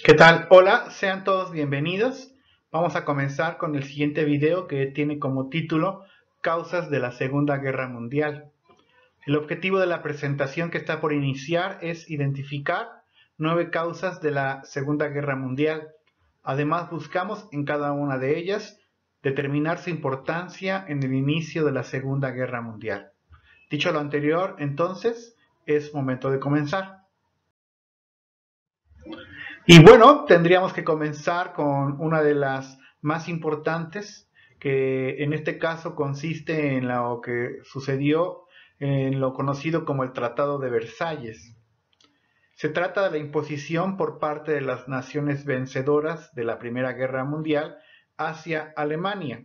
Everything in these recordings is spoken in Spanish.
¿Qué tal? Hola, sean todos bienvenidos. Vamos a comenzar con el siguiente video que tiene como título Causas de la Segunda Guerra Mundial. El objetivo de la presentación que está por iniciar es identificar 9 causas de la Segunda Guerra Mundial. Además, buscamos en cada una de ellas determinar su importancia en el inicio de la Segunda Guerra Mundial. Dicho lo anterior, entonces, es momento de comenzar. Y bueno, tendríamos que comenzar con una de las más importantes, que en este caso consiste en lo que sucedió en lo conocido como el Tratado de Versalles. Se trata de la imposición por parte de las naciones vencedoras de la Primera Guerra Mundial hacia Alemania,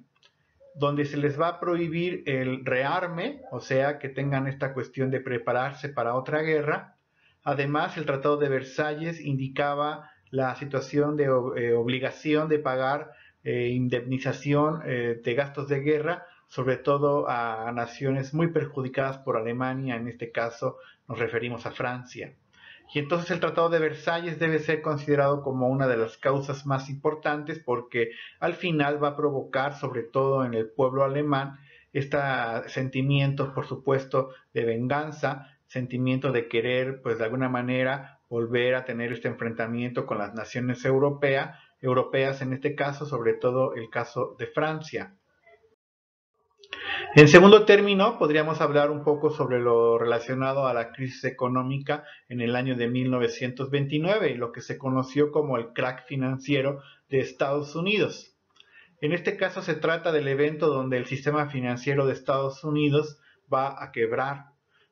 donde se les va a prohibir el rearme, o sea, que tengan esta cuestión de prepararse para otra guerra. Además, el Tratado de Versalles indicaba la situación de obligación de pagar indemnización de gastos de guerra, sobre todo a naciones muy perjudicadas por Alemania, en este caso nos referimos a Francia. Y entonces el Tratado de Versalles debe ser considerado como una de las causas más importantes porque al final va a provocar, sobre todo en el pueblo alemán, este sentimiento, por supuesto, de venganza, sentimiento de querer, pues de alguna manera, volver a tener este enfrentamiento con las naciones europeas en este caso, sobre todo el caso de Francia. En segundo término, podríamos hablar un poco sobre lo relacionado a la crisis económica en el año de 1929 y lo que se conoció como el crack financiero de Estados Unidos. En este caso se trata del evento donde el sistema financiero de Estados Unidos va a quebrar,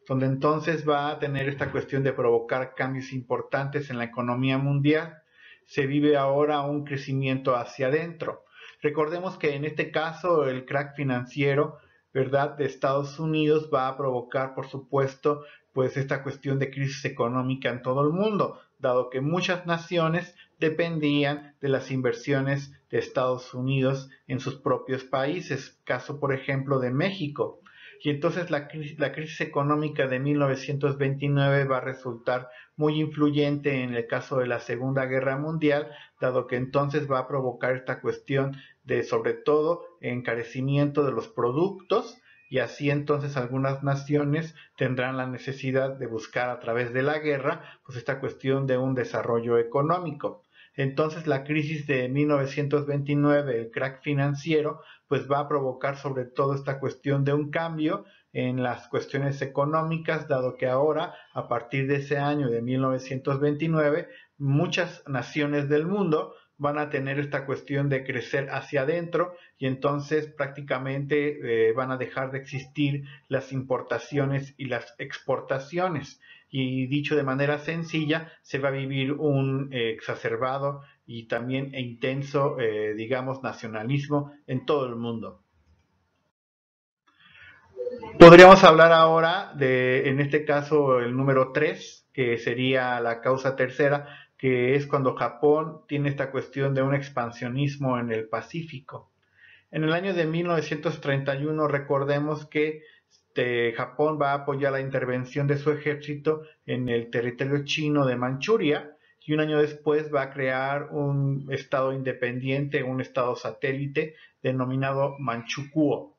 donde entonces va a tener esta cuestión de provocar cambios importantes en la economía mundial. Se vive ahora un crecimiento hacia adentro. Recordemos que en este caso el crack financiero, ¿verdad?, de Estados Unidos va a provocar, por supuesto, pues esta cuestión de crisis económica en todo el mundo, dado que muchas naciones dependían de las inversiones de Estados Unidos en sus propios países, caso por ejemplo de México. Y entonces la crisis económica de 1929 va a resultar muy influyente en el caso de la Segunda Guerra Mundial, dado que entonces va a provocar esta cuestión de, sobre todo, encarecimiento de los productos, y así entonces algunas naciones tendrán la necesidad de buscar a través de la guerra pues esta cuestión de un desarrollo económico. Entonces la crisis de 1929, el crack financiero, pues va a provocar sobre todo esta cuestión de un cambio en las cuestiones económicas, dado que ahora, a partir de ese año de 1929, muchas naciones del mundo van a tener esta cuestión de crecer hacia adentro y entonces prácticamente van a dejar de existir las importaciones y las exportaciones. Y dicho de manera sencilla, se va a vivir un exacerbado y también intenso, digamos, nacionalismo en todo el mundo. Podríamos hablar ahora de, en este caso, el número 3, que sería la causa tercera, que es cuando Japón tiene esta cuestión de un expansionismo en el Pacífico. En el año de 1931 recordemos que Japón va a apoyar la intervención de su ejército en el territorio chino de Manchuria y un año después va a crear un estado independiente, un estado satélite denominado Manchukuo.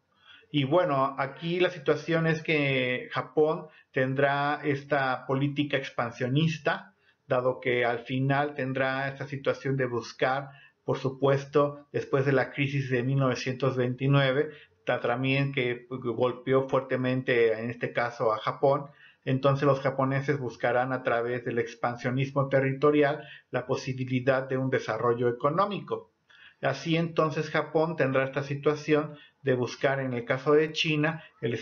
Y bueno, aquí la situación es que Japón tendrá esta política expansionista, dado que al final tendrá esta situación de buscar, por supuesto, después de la crisis de 1929, también que golpeó fuertemente, en este caso, a Japón. Entonces los japoneses buscarán a través del expansionismo territorial la posibilidad de un desarrollo económico. Así entonces Japón tendrá esta situación de buscar en el caso de China el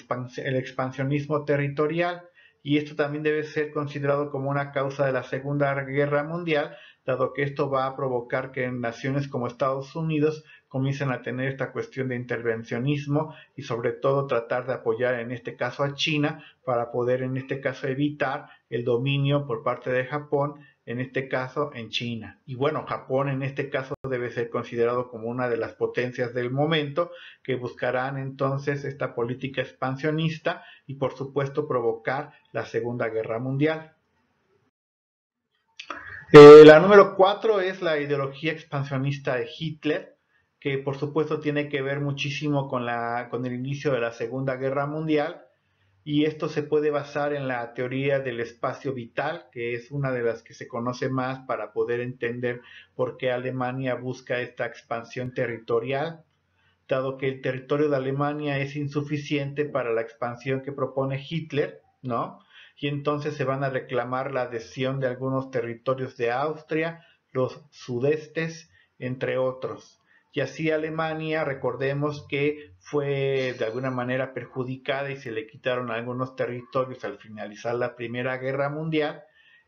expansionismo territorial, y esto también debe ser considerado como una causa de la Segunda Guerra Mundial, dado que esto va a provocar que naciones como Estados Unidos comiencen a tener esta cuestión de intervencionismo y sobre todo tratar de apoyar en este caso a China para poder en este caso evitar el dominio por parte de Japón, en este caso en China. Y bueno, Japón en este caso debe ser considerado como una de las potencias del momento que buscarán entonces esta política expansionista y por supuesto provocar la Segunda Guerra Mundial. La número 4 es la ideología expansionista de Hitler, que por supuesto tiene que ver muchísimo con el inicio de la Segunda Guerra Mundial, y esto se puede basar en la teoría del espacio vital, que es una de las que se conoce más para poder entender por qué Alemania busca esta expansión territorial, dado que el territorio de Alemania es insuficiente para la expansión que propone Hitler, ¿no? Y entonces se van a reclamar la adhesión de algunos territorios de Austria, los sudestes, entre otros. Y así Alemania, recordemos que fue de alguna manera perjudicada y se le quitaron algunos territorios al finalizar la Primera Guerra Mundial.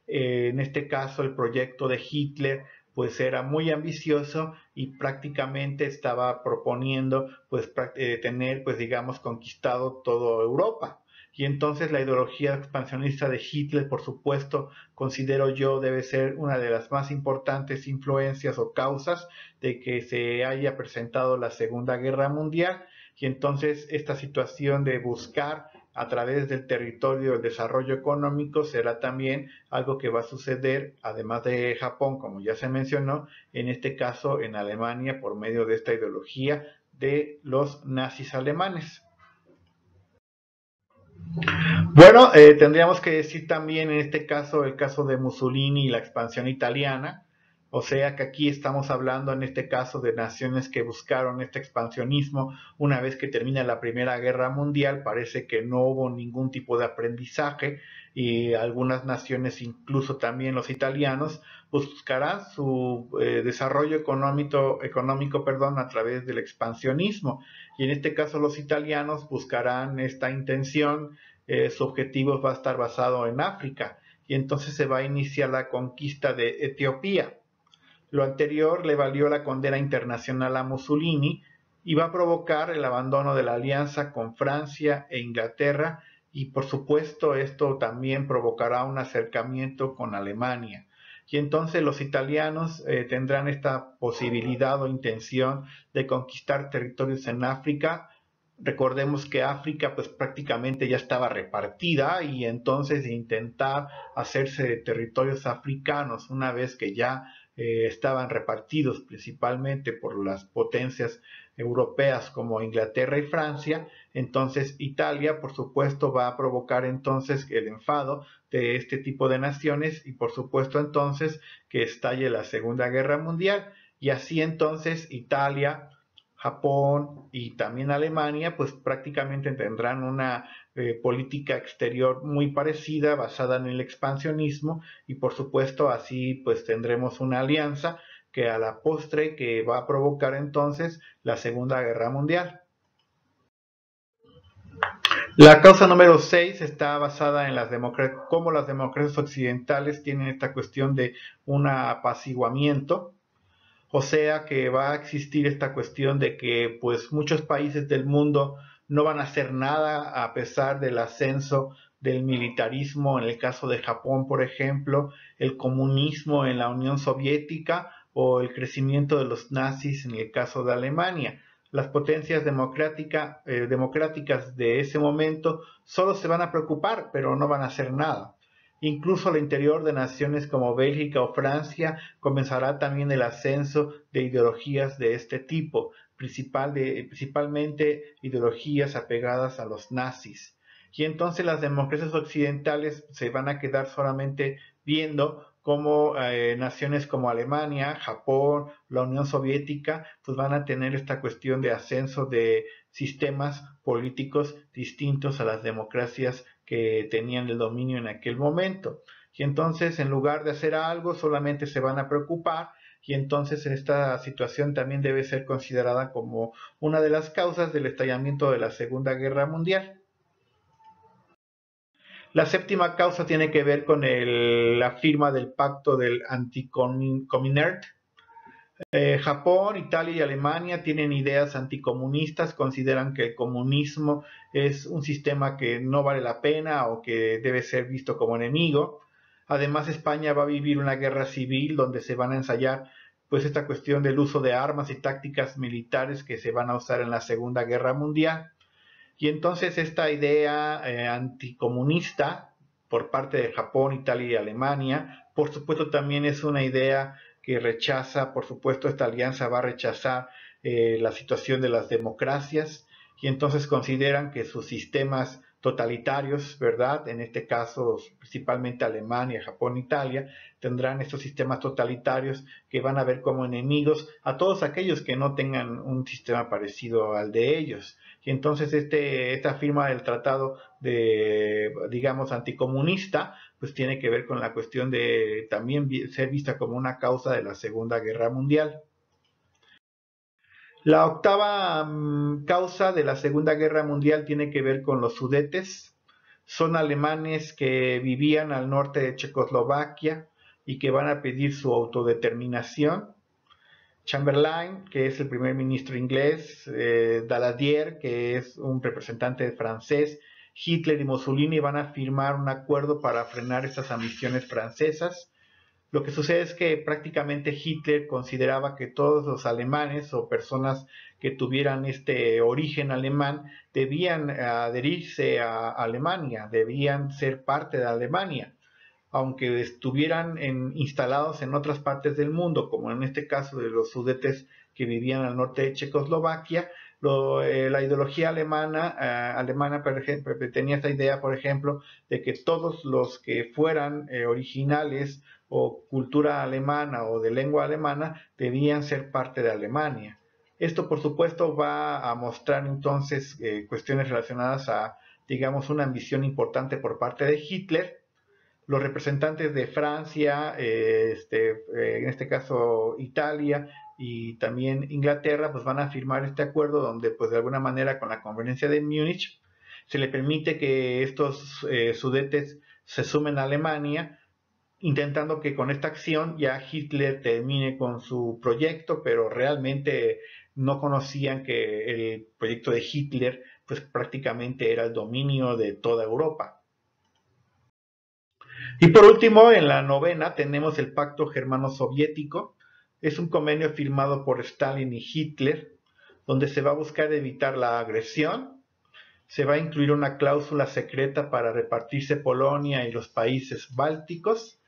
En este caso, el proyecto de Hitler pues era muy ambicioso y prácticamente estaba proponiendo pues tener pues digamos conquistado toda Europa. Y entonces la ideología expansionista de Hitler, por supuesto, considero yo debe ser una de las más importantes influencias o causas de que se haya presentado la Segunda Guerra Mundial. Y entonces esta situación de buscar a través del territorio el desarrollo económico será también algo que va a suceder, además de Japón, como ya se mencionó, en este caso en Alemania por medio de esta ideología de los nazis alemanes. Bueno, tendríamos que decir también en este caso el caso de Mussolini y la expansión italiana, o sea que aquí estamos hablando en este caso de naciones que buscaron este expansionismo una vez que termina la Primera Guerra Mundial. Parece que no hubo ningún tipo de aprendizaje y algunas naciones, incluso también los italianos, buscarán su desarrollo económico perdón, a través del expansionismo. Y en este caso los italianos buscarán esta intención, su objetivo va a estar basado en África y entonces se va a iniciar la conquista de Etiopía. Lo anterior le valió la condena internacional a Mussolini y va a provocar el abandono de la alianza con Francia e Inglaterra, y por supuesto esto también provocará un acercamiento con Alemania. Y entonces los italianos tendrán esta posibilidad o intención de conquistar territorios en África. Recordemos que África pues prácticamente ya estaba repartida, y entonces intentar hacerse de territorios africanos una vez que ya estaban repartidos principalmente por las potencias europeas como Inglaterra y Francia. Entonces Italia por supuesto va a provocar entonces el enfado de este tipo de naciones y por supuesto entonces que estalle la Segunda Guerra Mundial, y así entonces Italia, Japón y también Alemania pues prácticamente tendrán una política exterior muy parecida basada en el expansionismo, y por supuesto así pues tendremos una alianza que a la postre que va a provocar entonces la Segunda Guerra Mundial. La causa número 6 está basada en cómo las democracias occidentales tienen esta cuestión de un apaciguamiento. O sea que va a existir esta cuestión de que pues muchos países del mundo no van a hacer nada a pesar del ascenso del militarismo en el caso de Japón, por ejemplo, el comunismo en la Unión Soviética o el crecimiento de los nazis en el caso de Alemania. Las potencias democráticas de ese momento solo se van a preocupar, pero no van a hacer nada. Incluso al interior de naciones como Bélgica o Francia comenzará también el ascenso de ideologías de este tipo, principalmente ideologías apegadas a los nazis. Y entonces las democracias occidentales se van a quedar solamente viendo cómo naciones como Alemania, Japón, la Unión Soviética, pues van a tener esta cuestión de ascenso de sistemas políticos distintos a las democracias que tenían el dominio en aquel momento. Y entonces, en lugar de hacer algo, solamente se van a preocupar, y entonces esta situación también debe ser considerada como una de las causas del estallamiento de la Segunda Guerra Mundial. La séptima causa tiene que ver con la firma del pacto del Anticominert. Japón, Italia y Alemania tienen ideas anticomunistas, consideran que el comunismo es un sistema que no vale la pena o que debe ser visto como enemigo. Además, España va a vivir una guerra civil donde se van a ensayar pues esta cuestión del uso de armas y tácticas militares que se van a usar en la Segunda Guerra Mundial. Y entonces esta idea anticomunista por parte de Japón, Italia y Alemania Por supuesto, también es una idea que rechaza, por supuesto, esta alianza va a rechazar la situación de las democracias y entonces consideran que sus sistemas totalitarios, ¿verdad? En este caso, principalmente Alemania, Japón, Italia, tendrán estos sistemas totalitarios que van a ver como enemigos a todos aquellos que no tengan un sistema parecido al de ellos. Y entonces esta firma del tratado de, digamos, anticomunista, pues tiene que ver con la cuestión de también ser vista como una causa de la Segunda Guerra Mundial. La octava causa de la Segunda Guerra Mundial tiene que ver con los Sudetes. Son alemanes que vivían al norte de Checoslovaquia y que van a pedir su autodeterminación. Chamberlain, que es el primer ministro inglés, Daladier, que es un representante francés, Hitler y Mussolini van a firmar un acuerdo para frenar estas ambiciones francesas. Lo que sucede es que prácticamente Hitler consideraba que todos los alemanes o personas que tuvieran este origen alemán debían adherirse a Alemania, debían ser parte de Alemania, aunque estuvieran instalados en otras partes del mundo, como en este caso de los sudetes que vivían al norte de Checoslovaquia. La ideología alemana por ejemplo, tenía esta idea, por ejemplo, de que todos los que fueran originales o cultura alemana o de lengua alemana debían ser parte de Alemania. Esto, por supuesto, va a mostrar entonces cuestiones relacionadas a, digamos, una ambición importante por parte de Hitler. Los representantes de Francia, en este caso Italia y también Inglaterra, pues van a firmar este acuerdo donde, pues de alguna manera, con la conferencia de Múnich, se le permite que estos sudetes se sumen a Alemania, intentando que con esta acción ya Hitler termine con su proyecto, pero realmente no conocían que el proyecto de Hitler pues prácticamente era el dominio de toda Europa. Y por último, en la novena tenemos el Pacto Germano-Soviético. Es un convenio firmado por Stalin y Hitler, donde se va a buscar evitar la agresión. Se va a incluir una cláusula secreta para repartirse Polonia y los países bálticos.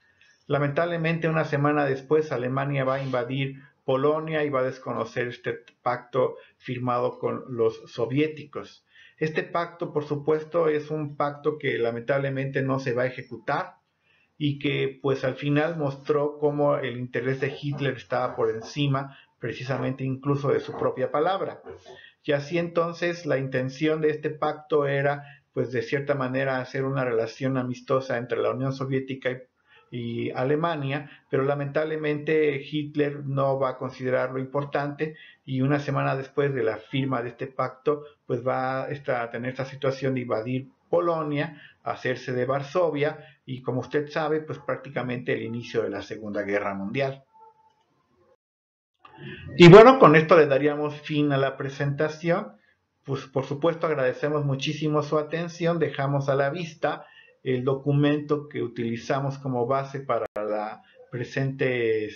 Lamentablemente, una semana después, Alemania va a invadir Polonia y va a desconocer este pacto firmado con los soviéticos. Este pacto, por supuesto, es un pacto que lamentablemente no se va a ejecutar y que pues al final mostró cómo el interés de Hitler estaba por encima precisamente incluso de su propia palabra. Y así entonces la intención de este pacto era pues de cierta manera hacer una relación amistosa entre la Unión Soviética y Alemania, pero lamentablemente Hitler no va a considerarlo importante y una semana después de la firma de este pacto, pues va a tener esta situación de invadir Polonia, hacerse de Varsovia y como usted sabe, pues prácticamente el inicio de la Segunda Guerra Mundial. Y bueno, con esto le daríamos fin a la presentación. Pues por supuesto agradecemos muchísimo su atención, dejamos a la vista el documento que utilizamos como base para la presente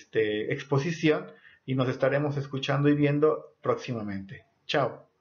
exposición y nos estaremos escuchando y viendo próximamente. Chao.